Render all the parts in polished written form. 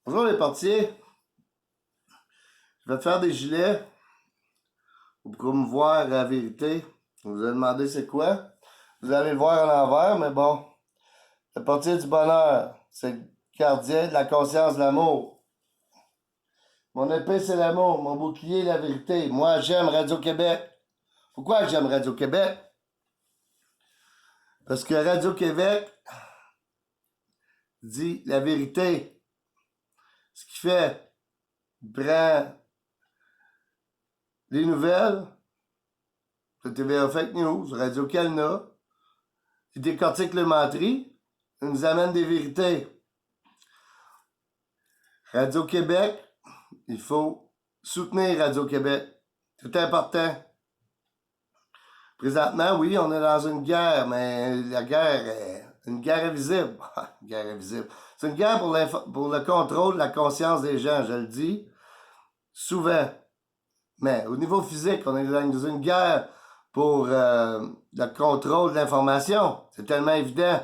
Bonjour les portiers, je vais te faire des gilets pour promouvoir la vérité. Vous vous avez demandé c'est quoi? Vous allez le voir à l'envers, mais bon. Le portier du bonheur, c'est le gardien de la conscience de l'amour. Mon épée, c'est l'amour. Mon bouclier, la vérité. Moi, j'aime Radio-Québec. Pourquoi j'aime Radio-Québec? Parce que Radio-Québec dit la vérité. Ce qui fait, il prend les nouvelles, le TVA Fake News, Radio-Calna, il décortique le menterie, il nous amène des vérités. Radio-Québec, il faut soutenir Radio-Québec. C'est important. Présentement, oui, on est dans une guerre, mais la guerre est une guerre invisible. Une guerre invisible. C'est une guerre pour le contrôle de la conscience des gens, je le dis souvent. Mais au niveau physique, on est dans une guerre pour le contrôle de l'information. C'est tellement évident.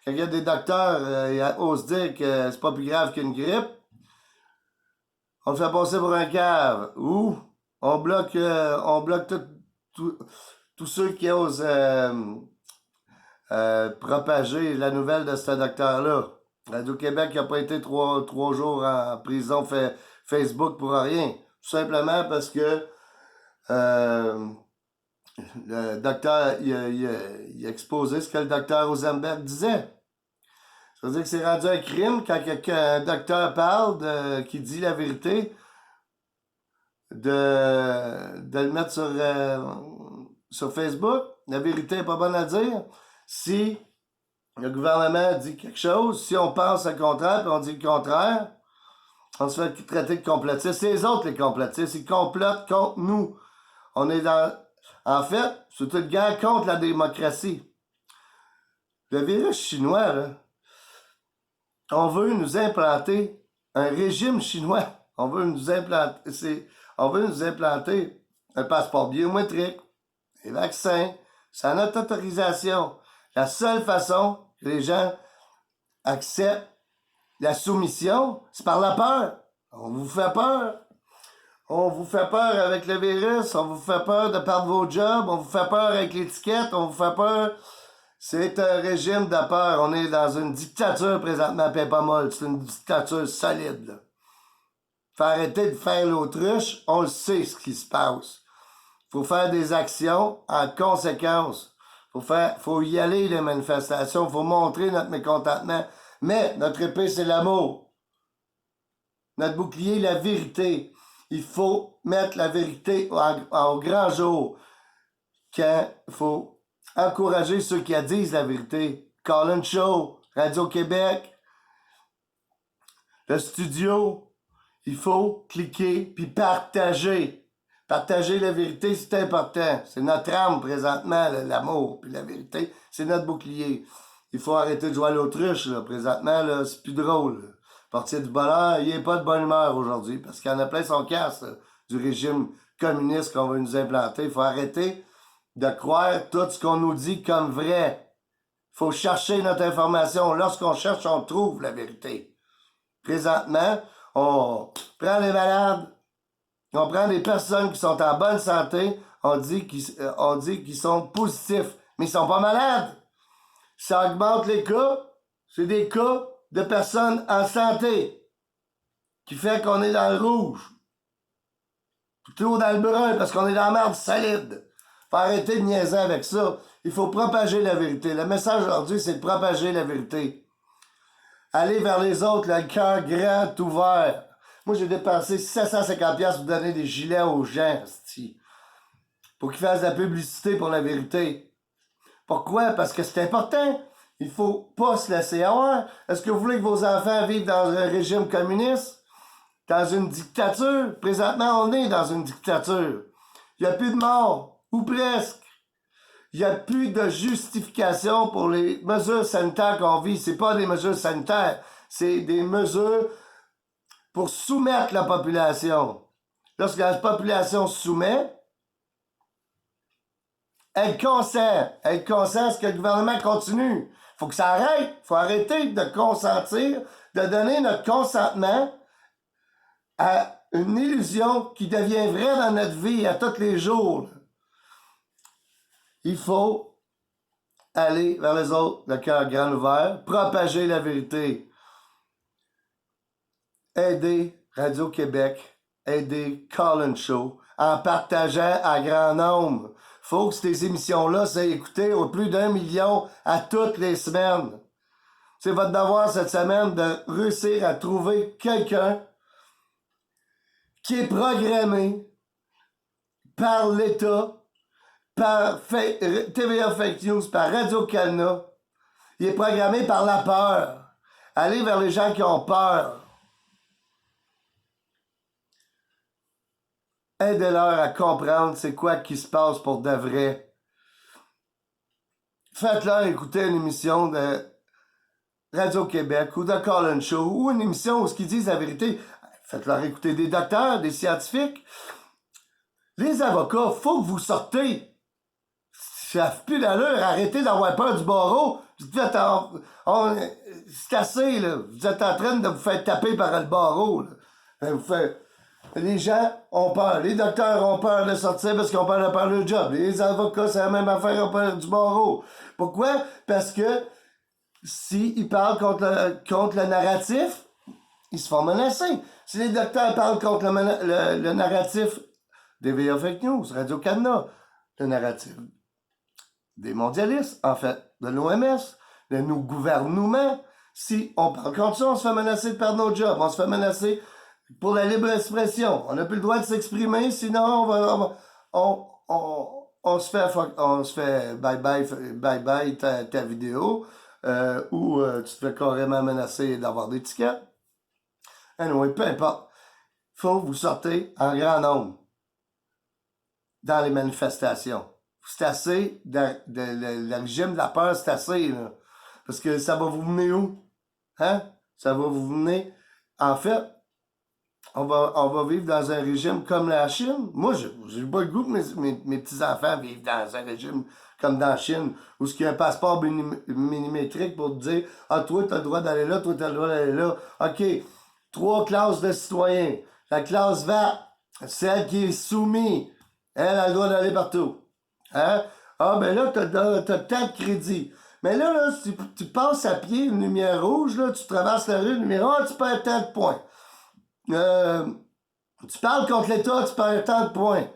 Quand il y a des docteurs ils osent dire que c'est pas plus grave qu'une grippe, on le fait passer pour un cave. Ou on bloque tous ceux qui osent propager la nouvelle de ce docteur-là. Radio-Québec n'a pas été trois jours en prison Facebook pour rien. Tout simplement parce que le docteur, il a exposé ce que le docteur Rosenberg disait. Ça veut dire que c'est rendu un crime quand un docteur parle, qui dit la vérité, de le mettre sur Facebook. La vérité n'est pas bonne à dire. Si le gouvernement dit quelque chose, si on pense le contraire puis on dit le contraire, on se fait traiter de complotiste. C'est les autres les complotistes. Ils complotent contre nous. On est en fait, c'est une guerre contre la démocratie. Le virus chinois, là, on veut nous implanter un régime chinois. On veut nous implanter un passeport biométrique, des vaccins, sans notre autorisation. La seule façon que les gens acceptent la soumission, c'est par la peur. On vous fait peur. On vous fait peur avec le virus, on vous fait peur de perdre vos jobs, on vous fait peur avec l'étiquette, on vous fait peur. C'est un régime de peur. On est dans une dictature présentement, puis pas molle. C'est une dictature solide, là. Faut arrêter de faire l'autruche, on le sait ce qui se passe. Faut faire des actions en conséquence. Faut y aller, les manifestations, faut montrer notre mécontentement. Mais notre épée, c'est l'amour. Notre bouclier, la vérité. Il faut mettre la vérité au grand jour. Quand il faut encourager ceux qui disent la vérité. Colin Show, Radio-Québec, le studio. Il faut cliquer puis partager. Partager la vérité, c'est important. C'est notre âme présentement, l'amour puis la vérité. C'est notre bouclier. Il faut arrêter de jouer à l'autruche, là. Présentement, là, c'est plus drôle. Là. Portier du bonheur, il n'est pas de bonne humeur aujourd'hui parce qu'il y en a plein son casse là, du régime communiste qu'on veut nous implanter. Il faut arrêter de croire tout ce qu'on nous dit comme vrai. Il faut chercher notre information. Lorsqu'on cherche, on trouve la vérité. Présentement, on prend les malades, on prend des personnes qui sont en bonne santé, on dit qu'ils sont positifs, mais ils sont pas malades. Ça augmente les cas, c'est des cas de personnes en santé qui fait qu'on est dans le rouge. Plutôt dans le brun, parce qu'on est dans la merde solide. Faut arrêter de niaiser avec ça. Il faut propager la vérité. Le message aujourd'hui, c'est de propager la vérité. Aller vers les autres, le cœur grand, ouvert. Moi, j'ai dépensé 750$ pour donner des gilets aux gens, pour qu'ils fassent de la publicité pour la vérité. Pourquoi? Parce que c'est important. Il faut pas se laisser avoir. Est-ce que vous voulez que vos enfants vivent dans un régime communiste? Dans une dictature? Présentement, on est dans une dictature. Il n'y a plus de morts. Ou presque. Il n'y a plus de justification pour les mesures sanitaires qu'on vit. C'est pas des mesures sanitaires. C'est des mesures pour soumettre la population. Lorsque la population se soumet, elle consent à ce que le gouvernement continue. Faut que ça arrête. Faut arrêter de consentir, de donner notre consentement à une illusion qui devient vraie dans notre vie à tous les jours. Il faut aller vers les autres, le cœur grand ouvert, propager la vérité, aider Radio-Québec, aider Colin Show, en partageant à grand nombre. Faut que ces émissions-là soient écoutées au plus d'1 million à toutes les semaines. C'est votre devoir cette semaine de réussir à trouver quelqu'un qui est programmé par l'État, par TVA Fake News, par Radio-Canada. Il est programmé par la peur. Allez vers les gens qui ont peur. Aidez-leur à comprendre c'est quoi qui se passe pour de vrai. Faites-leur écouter une émission de Radio-Québec ou de Colin Show ou une émission où ils disent la vérité. Faites-leur écouter des docteurs, des scientifiques. Les avocats, faut que vous sortez. Ça fait plus d'allure. Arrêtez d'avoir peur du barreau. C'est assez, là. Vous êtes en train de vous faire taper par le barreau, là. Les gens ont peur. Les docteurs ont peur de sortir parce qu'ils ont peur de perdre leur job. Les avocats, c'est la même affaire, ils ont peur du barreau. Pourquoi? Parce que s'ils parlent contre le narratif, ils se font menacer. Si les docteurs parlent contre le narratif des TVA Fake News, Radio-Canada, le narratif des mondialistes, en fait, de l'OMS, de nos gouvernements, si on parle contre ça, on se fait menacer de perdre nos jobs, on se fait menacer pour la libre expression. On n'a plus le droit de s'exprimer, sinon on se fait bye-bye ta vidéo, ou tu te fais carrément menacer d'avoir des tickets. Anyway, peu importe. Faut que vous sortez en grand nombre dans les manifestations. C'est assez, le régime de la peur, c'est assez, là. Parce que ça va vous mener où? Hein? Ça va vous mener... En fait, on va vivre dans un régime comme la Chine. Moi, j'ai pas le goût que mes petits-enfants vivent dans un régime comme dans la Chine, où il y a un passeport millimétrique pour te dire « Ah, toi, t'as le droit d'aller là, toi, t'as le droit d'aller là. » OK, 3 classes de citoyens. La classe verte, celle qui est soumise, elle a le droit d'aller partout. Hein? Ah, ben là, t'as tant de crédit. Mais là, si tu passes à pied une lumière rouge, là, tu traverses la rue, tu perds tant de points. Tu parles contre l'État, tu perds tant de points.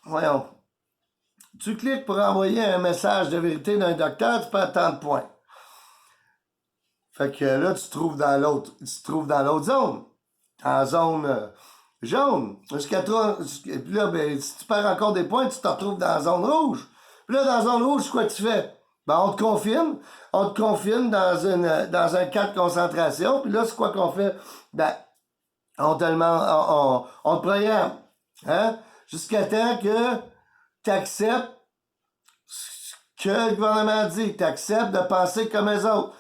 Voyons. Tu cliques pour envoyer un message de vérité d'un docteur, tu perds tant de points. Fait que là, tu te trouves dans l'autre zone. En zone jaune. Puis là, ben, si tu perds encore des points, tu te retrouves dans la zone rouge. Puis là, dans la zone rouge, quoi tu fais? Ben, on te confine. On te confine dans un camp de concentration. Puis là, c'est quoi qu'on fait? Ben, on te programme. Hein? Jusqu'à temps que tu acceptes ce que le gouvernement dit. Tu acceptes de penser comme les autres.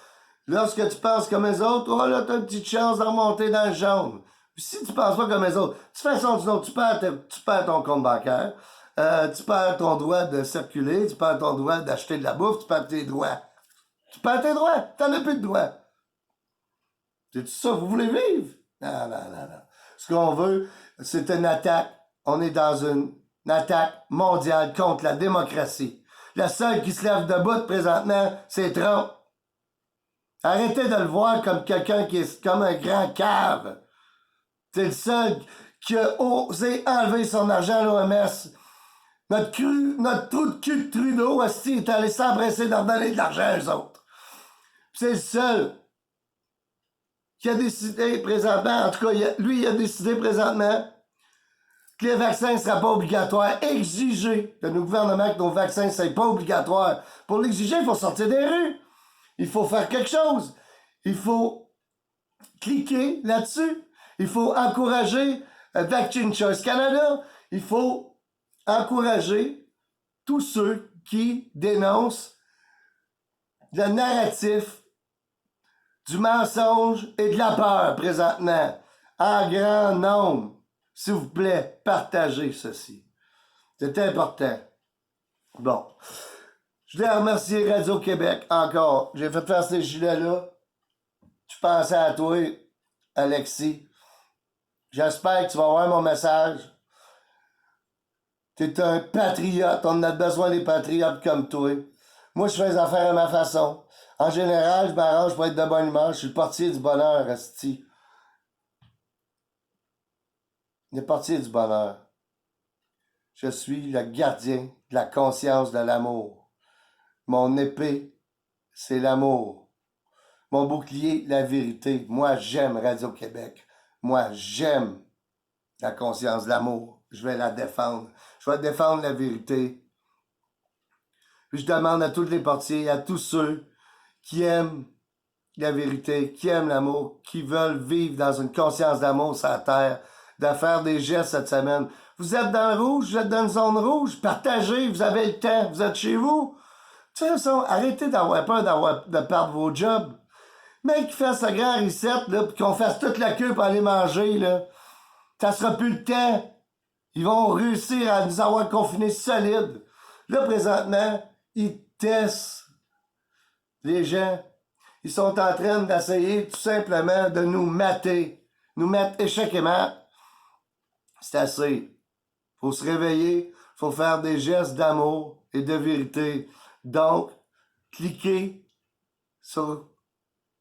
Lorsque tu penses comme les autres, oh là, t'as une petite chance de remonter dans le jaune. Puis si tu penses pas comme les autres, de toute façon, tu perds ton compte bancaire, tu perds ton droit de circuler, tu perds ton droit d'acheter de la bouffe, tu perds tes droits. Tu perds tes droits, t'en as plus de droits. C'est ça, vous voulez vivre? Non. Ce qu'on veut, c'est une attaque. On est dans une attaque mondiale contre la démocratie. La seule qui se lève debout présentement, c'est Trump. Arrêtez de le voir comme quelqu'un qui est comme un grand cave. C'est le seul qui a osé enlever son argent à l'OMS. Notre trou de cul de Trudeau est allé s'empresser d'en donner de l'argent aux autres. C'est le seul qui a décidé présentement, en tout cas, il a décidé présentement que les vaccins ne seraient pas obligatoires. Exiger de nos gouvernements que nos vaccins ne soient pas obligatoires. Pour l'exiger, il faut sortir des rues. Il faut faire quelque chose. Il faut cliquer là-dessus. Il faut encourager Vaccine Choice Canada. Il faut encourager tous ceux qui dénoncent le narratif du mensonge et de la peur présentement. En grand nombre. S'il vous plaît, partagez ceci. C'est important. Bon. Je voulais remercier Radio-Québec encore. J'ai fait faire ces gilets-là. Je pensais à toi, Alexis. J'espère que tu vas voir mon message. T'es un patriote. On a besoin des patriotes comme toi. Moi, je fais les affaires à ma façon. En général, je m'arrange pour être de bonne humeur. Je suis le portier du bonheur, asti. Le portier du bonheur. Je suis le gardien de la conscience de l'amour. Mon épée, c'est l'amour. Mon bouclier, la vérité. Moi, j'aime Radio-Québec. Moi, j'aime la conscience de l'amour. Je vais la défendre. Je vais défendre la vérité. Puis je demande à tous les portiers, à tous ceux qui aiment la vérité, qui aiment l'amour, qui veulent vivre dans une conscience d'amour sur la terre, de faire des gestes cette semaine. Vous êtes dans le rouge, vous êtes dans une zone rouge, partagez, vous avez le temps, vous êtes chez vous. De toute façon, arrêtez d'avoir peur de perdre vos jobs. Mec, qui fait ce grand reset, là, pis qu'on fasse toute la queue pour aller manger, là, ça sera plus le temps. Ils vont réussir à nous avoir confinés solides. Là, présentement, ils testent les gens. Ils sont en train d'essayer tout simplement de nous mater. Nous mettre échec et mat. C'est assez. Faut se réveiller. Faut faire des gestes d'amour et de vérité. Donc, cliquez sur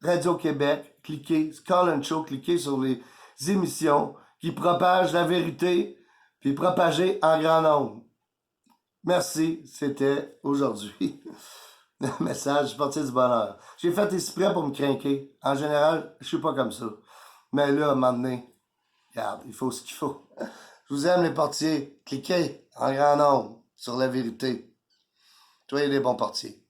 Radio-Québec, cliquez, Call and Show, cliquez sur les émissions qui propagent la vérité, puis propagez en grand nombre. Merci, c'était aujourd'hui le message portier du bonheur. J'ai fait exprès pour me craquer. En général, je suis pas comme ça. Mais là, à un moment donné, regarde, il faut ce qu'il faut. Je vous aime les portiers. Cliquez en grand nombre sur la vérité. Soyez des bons portiers.